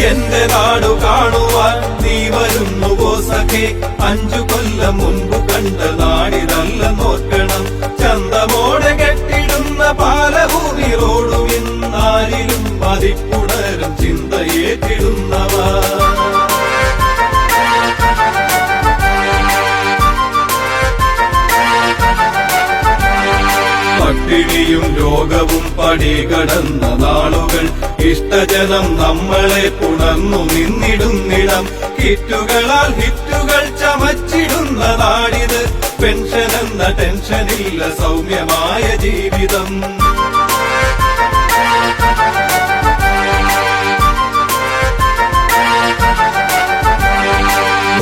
എന്റെ നാടു കാണുവാൻ നീ വരുന്നുവോ സഖേ? 5 കൊല്ലം മുൻപ് കണ്ട നാടിതല്ല നോക്കണം. ചന്തമോടെ കെട്ടിടുന്ന പാലഭൂമി റോഡുമിന്നാരിലും മതിപ്പുണരും ചിന്തയേറ്റിടുന്നവ. പട്ടിണിയും രോഗവും പടികടന്ന നാളുകൾ, ഇഷ്ടജനം നമ്മളെ പുണർന്നു നിന്നിടുന്നിടം. കിറ്റുകളാൽ ഹിറ്റുകൾ ചമച്ചിടുന്ന നാടിത്, പെൻഷൻ എന്ന ടെൻഷനില്ല സൗമ്യമായ ജീവിതം.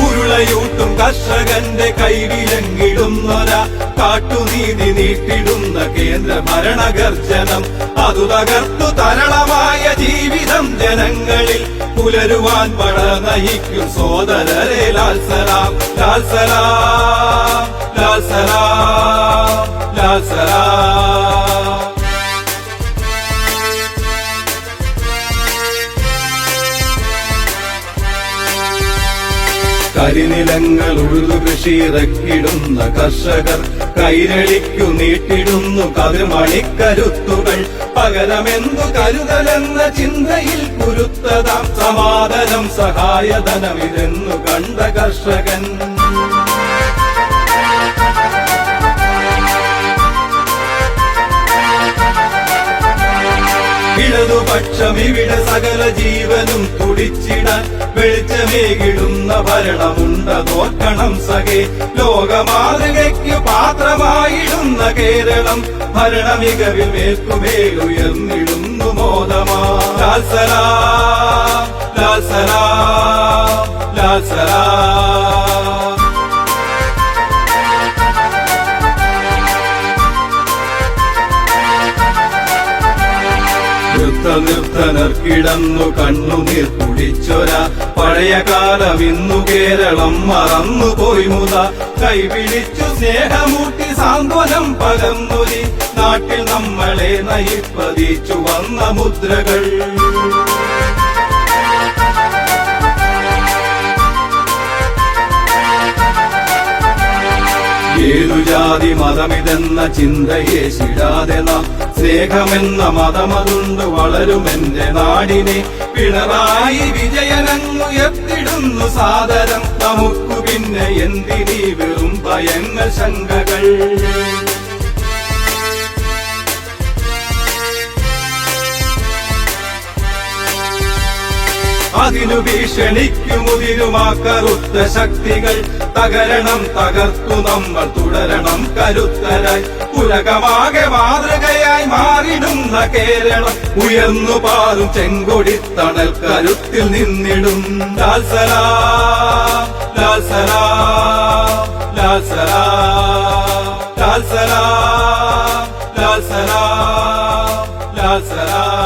ഉരുളയൂട്ടും കർഷകന്റെ കൈവിലങ്ങിടുന്നൊര കാട്ടുനീതി നീട്ടിടുന്ന കേന്ദ്ര ഭരണഗർജനം. അതു തകർത്തു തരളമായ ജീവിതം ജനങ്ങളിൽ പുലരുവാൻ പട നയിക്കും സോദരരെ. ലാൽ സലാം, ലാൽ സലാം, ലാൽ സലാം, ലാൽ സലാം. കരിനിലങ്ങൾ ഉഴുതു കൃഷി ഇറക്കിടുന്ന കർഷകർ, കൈരളിക്കു നീട്ടിടുന്നു കതിർമണിക്കരുത്തുകൾ. പകരമെന്തു കരുതലെന്ന ചിന്തയിൽ കുരുത്തതാം സമാധാനം സഹായധനമിതെന്നു കണ്ട കർഷകൻ. ഇടതുപക്ഷം ഇവിടെ സകല ജീവനും തുടിച്ചിടാൻ വെളിച്ചമേകിടുന്ന ഭരണമുണ്ട തോൽക്കണം സഖേ. ലോകമാതൃകയ്ക്ക് പാത്രമായിടുന്ന കേരളം ഭരണമികവിൽ മേൽക്കുമേലുയർന്നിടുന്നു മോദമാ. ലാൽ സലാം, ലാൽ സലാം, ലാൽ സലാം. നിർത്തനർക്കിടന്നു കണ്ണുനീർ കുടിച്ചൊര പഴയ കാലം ഇന്നു കേരളം മറന്നുപോയി മുത. കൈപിടിച്ചു സ്നേഹമൂട്ടി സാന്ത്വനം പകർന്നൊരി നാട്ടിൽ നമ്മളെ നയിപ്പതിച്ചു വന്ന മുദ്രകൾ. ഏതു ജാതി മതമിതെന്ന ചിന്തയെ ശിടാതെ നാം സ്നേഹമെന്ന മതമതുണ്ട് വളരുമെന്റെ നാടിനെ. പിണറായി വിജയനങ്ങുയർത്തിടുന്നു സാദരം. നമുക്കു പിന്നെ എന്തിനീ വെറും ഭയങ്ങൾ ശങ്കകൾ. അതിനു ഭീഷണിക്കുമുതിരുമാ കറുത്ത ശക്തികൾ തകരണം. തകർത്തു നമ്മൾ തുടരണം കരുത്തരായി. ഉലകമാകെ മാതൃകയായി മാറിടുന്ന കേരളം ഉയർന്നു പാറും ചെങ്കൊടി തണൽ കരുത്തിൽ നിന്നിടും. ലാൽ സലാം, ലാൽ സലാം, ലാൽ സലാം, ലാൽ സലാം, ലാൽ സലാം, ലാൽ സലാം.